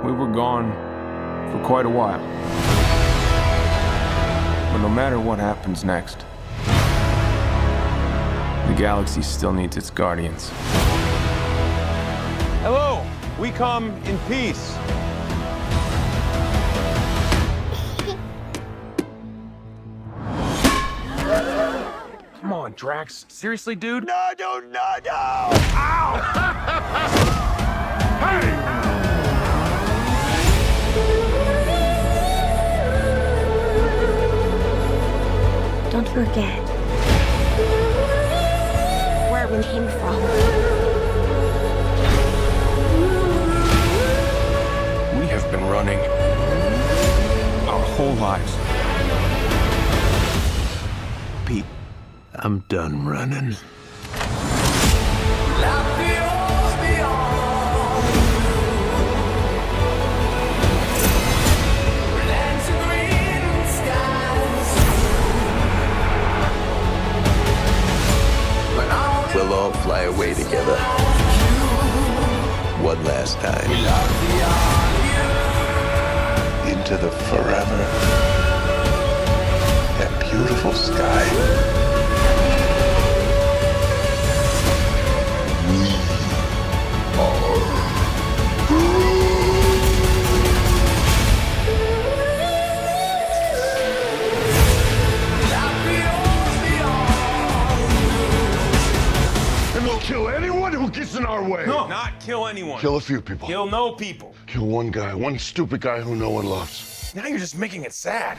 we were gone for quite a while. But no matter what happens next, the galaxy still needs its guardians. Hello, we come in peace. Come on, Drax. Seriously, dude? No! Ow! Hey! Don't forget where we came from. We have been running our whole lives. Pete, I'm done running. We'll all fly away together. One last time. Into the forever. That beautiful sky. We are kill anyone who gets in our way. No, not kill anyone. Kill a few people. Kill no people. Kill one guy, one stupid guy who no one loves. Now you're just making it sad.